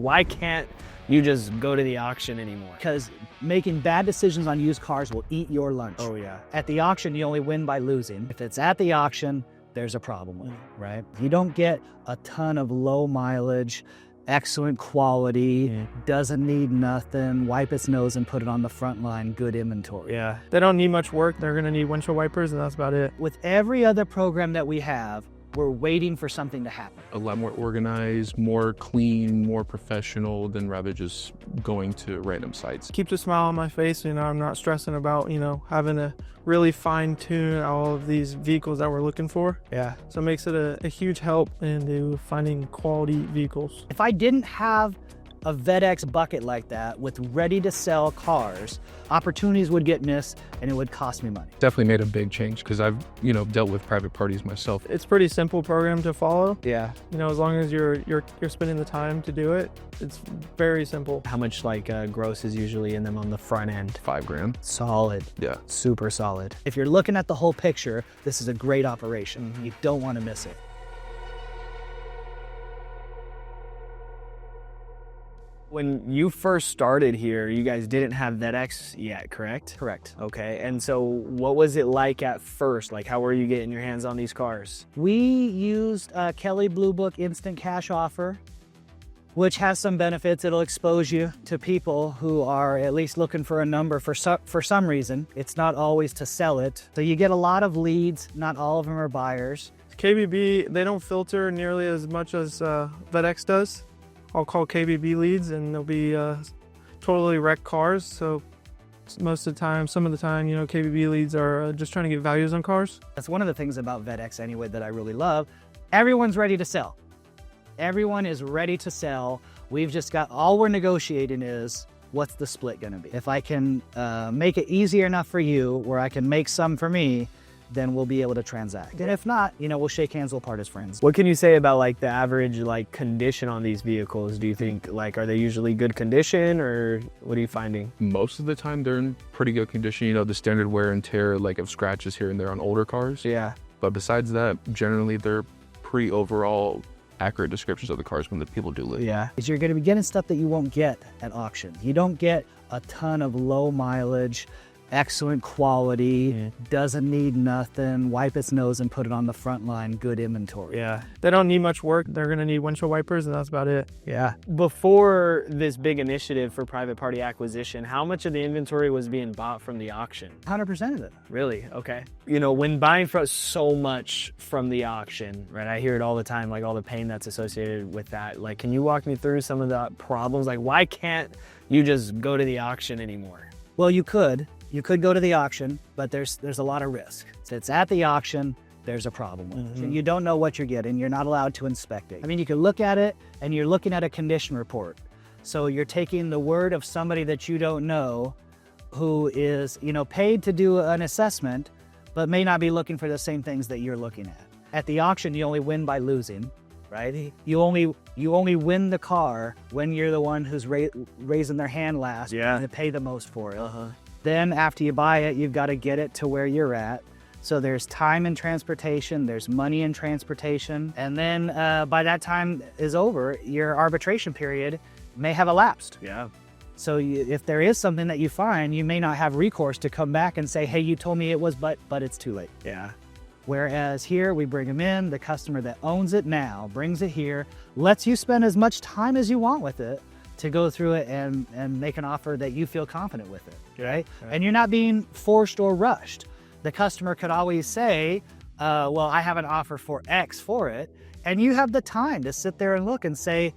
why can't you just go to the auction anymore? Because making bad decisions on used cars will eat your lunch. Oh yeah. At the auction, you only win by losing. If it's at the auction, there's a problem with it, right? You don't get a ton of low mileage, excellent quality, doesn't need nothing, wipe its nose and put it on the front line, good inventory. Yeah, they don't need much work. They're gonna need windshield wipers and that's about it. With every other program that we have, we're waiting for something to happen. A lot more organized, more clean, more professional than rather just going to random sites. Keeps a smile on my face, you know, I'm not stressing about, you know, having to really fine tune all of these vehicles that we're looking for. Yeah, so it makes it a huge help into finding quality vehicles. If I didn't have a VettX bucket like that with ready to sell cars, opportunities would get missed and it would cost me money. Definitely made a big change because I've, dealt with private parties myself. It's pretty simple program to follow. Yeah. You know, as long as you're spending the time to do it, it's very simple. How much gross is usually in them on the front end? $5,000. Solid. Yeah. Super solid. If you're looking at the whole picture, this is a great operation. You don't want to miss it. When you first started here, you guys didn't have VettX yet, correct? Correct. Okay, and so what was it like at first? Like, how were you getting your hands on these cars? We used Kelley Blue Book Instant Cash Offer, which has some benefits. It'll expose you to people who are at least looking for a number for some reason. It's not always to sell it. So you get a lot of leads. Not all of them are buyers. KBB, they don't filter nearly as much as VettX does. I'll call KBB leads and they'll be totally wrecked cars. So some of the time, KBB leads are just trying to get values on cars. That's one of the things about VettX anyway that I really love. Everyone's ready to sell. Everyone is ready to sell. We've just got, all we're negotiating is what's the split gonna be. If I can make it easier enough for you where I can make some for me, then we'll be able to transact. And if not, we'll shake hands, we'll part as friends. What can you say about the average condition on these vehicles? Do you think are they usually good condition, or what are you finding? Most of the time they're in pretty good condition. The standard wear and tear of scratches here and there on older cars. Yeah. But besides that, generally they're pretty overall accurate descriptions of the cars when the people do live. Yeah. Is you're gonna be getting stuff that you won't get at auction. You don't get a ton of low mileage, excellent quality, doesn't need nothing, wipe its nose and put it on the front line, good inventory. Yeah, they don't need much work. They're gonna need windshield wipers and that's about it. Yeah. Before this big initiative for private party acquisition, how much of the inventory was being bought from the auction? 100% of it. Really? Okay. When buying so much from the auction, right? I hear it all the time, all the pain that's associated with that. Can you walk me through some of the problems? Why can't you just go to the auction anymore? Well, you could. You could go to the auction, but there's a lot of risk. So it's at the auction, there's a problem with it. You don't know what you're getting. You're not allowed to inspect it. You can look at it and you're looking at a condition report. So you're taking the word of somebody that you don't know who is, paid to do an assessment, but may not be looking for the same things that you're looking at. At the auction, you only win by losing, right? You only win the car when you're the one who's raising their hand last and pay the most for it. Then after you buy it, you've got to get it to where you're at. So there's time and transportation, there's money and transportation. And then by that time is over, your arbitration period may have elapsed. Yeah. So if there is something that you find, you may not have recourse to come back and say, hey, you told me it was, but it's too late. Yeah. Whereas here, we bring them in, the customer that owns it now brings it here, lets you spend as much time as you want with it to go through it and make an offer that you feel confident with it, right? And you're not being forced or rushed. The customer could always say, well, I have an offer for X for it, and you have the time to sit there and look and say,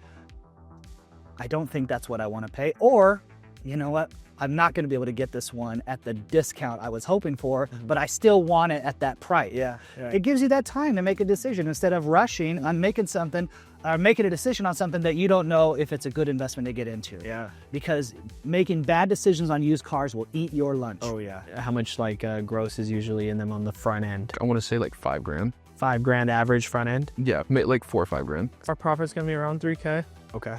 I don't think that's what I want to pay, or, you know what, I'm not going to be able to get this one at the discount I was hoping for, but I still want it at that price. Yeah. Right. It gives you that time to make a decision instead of rushing on making a decision on something that you don't know if it's a good investment to get into. Yeah. Because making bad decisions on used cars will eat your lunch. Oh yeah. How much gross is usually in them on the front end? I want to say $5,000. $5,000 average front end? Yeah, 4 or 5 grand. Our profit's gonna be around $3K. Okay.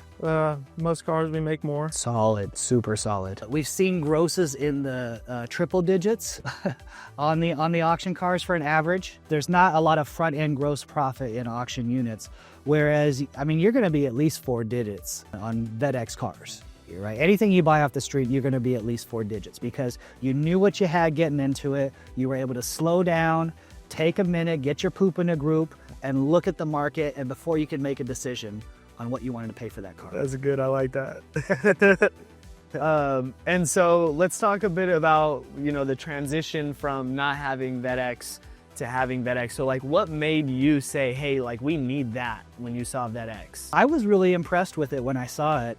Most cars we make more. Solid, super solid. We've seen grosses in the triple digits on the auction cars for an average. There's not a lot of front end gross profit in auction units, whereas I mean you're going to be at least 4 digits on VettX cars. Right? Anything you buy off the street, you're going to be at least 4 digits because you knew what you had getting into it. You were able to slow down, take a minute, get your poop in a group, and look at the market, and before you can make a decision on what you wanted to pay for that car. That's good. I like that. And so let's talk a bit about, you know, the transition from not having VettX to having VettX. So like what made you say, hey, like we need that when you saw VettX? I was really impressed with it when I saw it.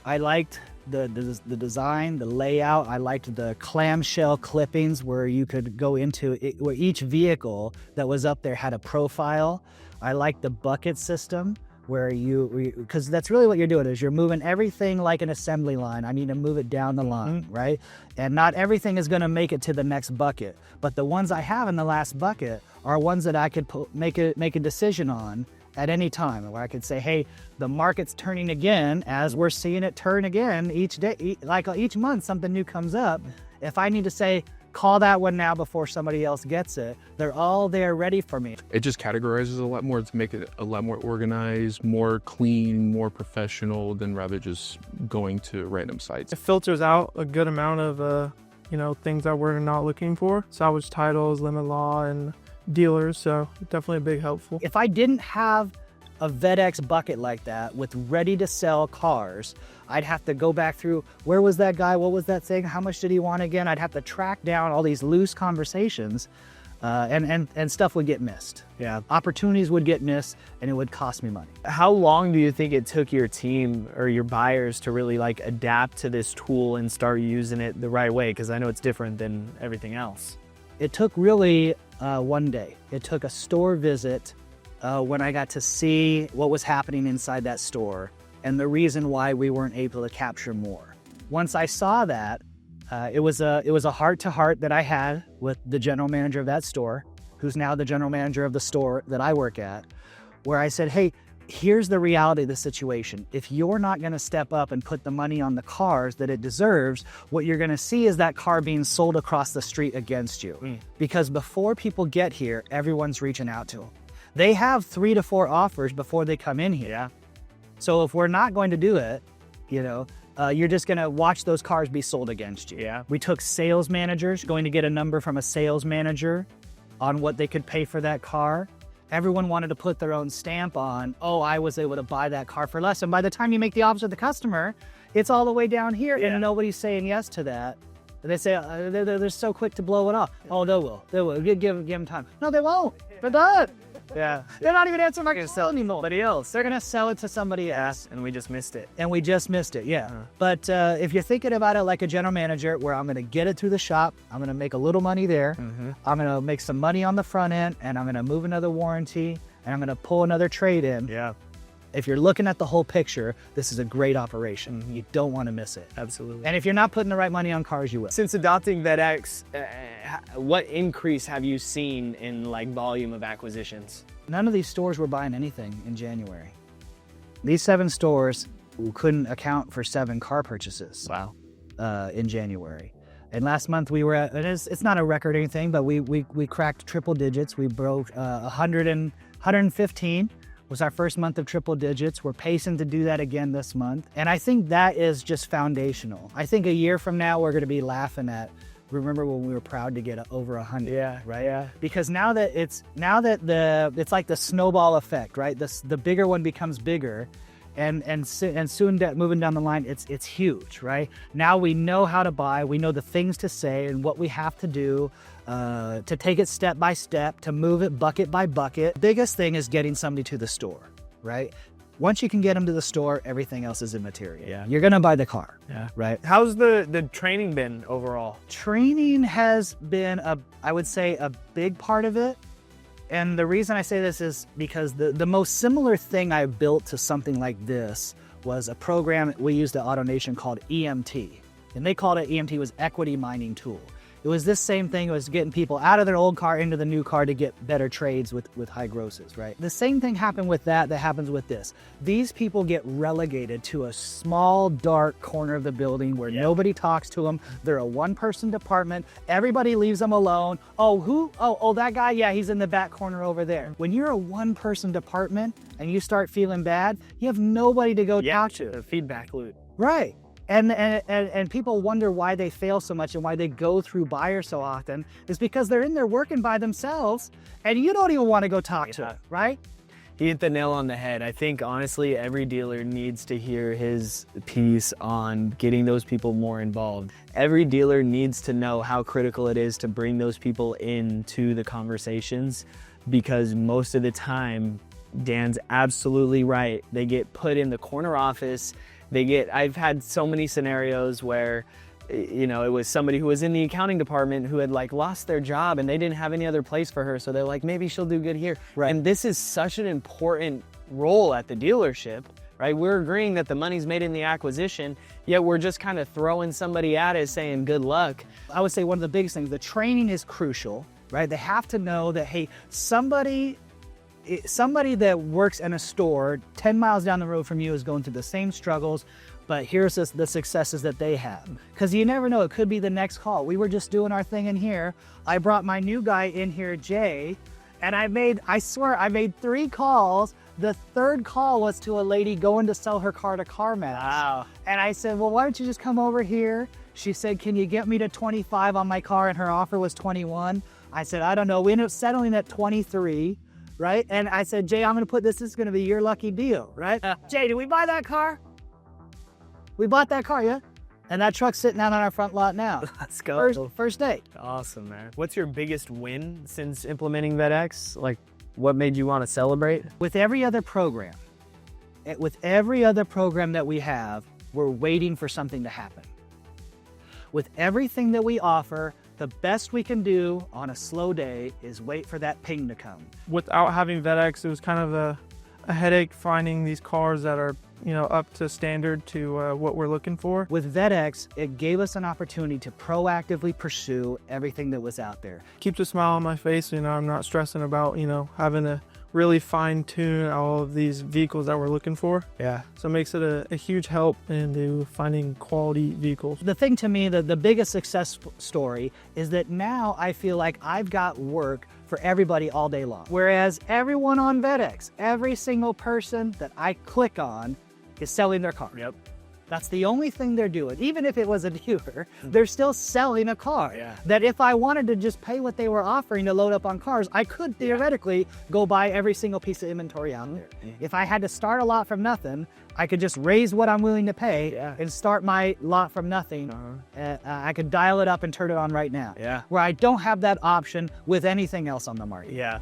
I liked the design, the layout. I liked the clamshell clippings where you could go into it, where each vehicle that was up there had a profile. I liked the bucket system where because that's really what you're doing is you're moving everything like an assembly line. I need to move it down the line, right? And not everything is going to make it to the next bucket, but the ones I have in the last bucket are ones that I could make a decision on at any time, where I could say, hey, the market's turning again, as we're seeing it turn again each day, like each month something new comes up. If I need to say, call that one now before somebody else gets it, they're all there ready for me. It just categorizes a lot more to make it a lot more organized, more clean, more professional than rather just going to random sites. It filters out a good amount of you know, things that we're not looking for. Salvage titles, limit law, and dealers, so definitely a big helpful. If I didn't have a VettX bucket like that with ready to sell cars, I'd have to go back through, where was that guy? What was that thing? How much did he want again? I'd have to track down all these loose conversations and stuff would get missed. Yeah. Opportunities would get missed and it would cost me money. How long do you think it took your team or your buyers to really like adapt to this tool and start using it the right way? Because I know it's different than everything else. It took really one day. It took a store visit when I got to see what was happening inside that store and the reason why we weren't able to capture more. Once I saw that, it was a heart-to-heart that I had with the general manager of that store, who's now the general manager of the store that I work at, where I said, hey, here's the reality of the situation. If you're not going to step up and put the money on the cars that it deserves, what you're going to see is that car being sold across the street against you. Because before people get here, everyone's reaching out to them. They have 3 to 4 offers before they come in here. Yeah. So if we're not going to do it, you know, you're just going to watch those cars be sold against you. Yeah. We took sales managers, going to get a number from a sales manager on what they could pay for that car. Everyone wanted to put their own stamp on, oh, I was able to buy that car for less. And by the time you make the offer to the customer, it's all the way down here and nobody's saying yes to that. They say, they're so quick to blow it off. Oh, they will. They will. Give them time. No, they won't. They're done. Yeah. They're not even answering my call anymore. Somebody else. They're going to sell it to somebody else. And we just missed it. And we just missed it, yeah. But if you're thinking about it like a general manager, where I'm going to get it through the shop, I'm going to make a little money there, I'm going to make some money on the front end, and I'm going to move another warranty, and I'm going to pull another trade in. Yeah. If you're looking at the whole picture, this is a great operation. You don't want to miss it. Absolutely. And if you're not putting the right money on cars, you will. Since adopting VettX, what increase have you seen in like volume of acquisitions? None of these stores were buying anything in January. These 7 stores couldn't account for 7 car purchases. Wow. In January. And last month we were at, it's not a record or anything, but we cracked triple digits. We broke 115 was our first month of triple digits. We're pacing to do that again this month. And I think that is just foundational. I think a year from now, we're gonna be laughing at, remember when we were proud to get over 100, right? Yeah. Because now that it's like the snowball effect, right? The bigger one becomes bigger. And soon moving down the line, it's huge, right? Now we know how to buy, we know the things to say and what we have to do to take it step by step, to move it bucket by bucket. Biggest thing is getting somebody to the store, right? Once you can get them to the store, everything else is immaterial. Yeah. You're gonna buy the car, Yeah. right? How's the training been overall? Training has been, I would say, a big part of it. And the reason I say this is because the most similar thing I built to something like this was a program we used at AutoNation called EMT. And they called it EMT was Equity Mining Tool. It was this same thing. It was getting people out of their old car into the new car to get better trades with high grosses, right? The same thing happened with that happens with this. These people get relegated to a small, dark corner of the building where nobody talks to them. They're a one-person department. Everybody leaves them alone. Oh, who? Oh, that guy? Yeah, he's in the back corner over there. When you're a one-person department and you start feeling bad, you have nobody to go talk to. The feedback loop. Right. And people wonder why they fail so much and why they go through buyers so often is because they're in there working by themselves and you don't even want to go talk to them, right? He hit the nail on the head. I think honestly, every dealer needs to hear his piece on getting those people more involved. Every dealer needs to know how critical it is to bring those people into the conversations, because most of the time, Dan's absolutely right. They get put in the corner office. I've had so many scenarios where, you know, it was somebody who was in the accounting department who had like lost their job and they didn't have any other place for her. So they're like, maybe she'll do good here. Right. And this is such an important role at the dealership, right? We're agreeing that the money's made in the acquisition, yet we're just kind of throwing somebody at it saying, good luck. I would say one of the biggest things, the training is crucial, right? They have to know that, hey, somebody that works in a store 10 miles down the road from you is going through the same struggles, but here's the successes that they have. Because you never know, it could be the next call. We were just doing our thing in here. I brought my new guy in here, Jay, and I swear I made 3 calls. The 3rd call was to a lady going to sell her car to CarMax. Wow. And I said, well, why don't you just come over here? She said, can you get me to 25 on my car? And her offer was 21. I said, I don't know. We ended up settling at 23. Right? And I said, Jay, I'm going to put this is going to be your lucky deal, right? Jay, did we buy that car? We bought that car, yeah? And that truck's sitting out on our front lot now. Let's go. First day. Awesome, man. What's your biggest win since implementing VettX? Like, what made you want to celebrate? With every other program that we have, we're waiting for something to happen. With everything that we offer, the best we can do on a slow day is wait for that ping to come. Without having VettX, it was kind of a headache finding these cars that are, you know, up to standard to what we're looking for. With VettX, it gave us an opportunity to proactively pursue everything that was out there. Keeps a smile on my face, you know, I'm not stressing about, you know, having to really fine tune all of these vehicles that we're looking for. Yeah. So it makes it a huge help into finding quality vehicles. The thing to me, the biggest success story is that now I feel like I've got work for everybody all day long. Whereas everyone on VettX, every single person that I click on is selling their car. Yep. That's the only thing they're doing. Even if it was a dealer, they're still selling a car. Yeah. That if I wanted to just pay what they were offering to load up on cars, I could theoretically go buy every single piece of inventory out there. If I had to start a lot from nothing, I could just raise what I'm willing to pay and start my lot from nothing. I could dial it up and turn it on right now. Yeah. Where I don't have that option with anything else on the market. Yeah.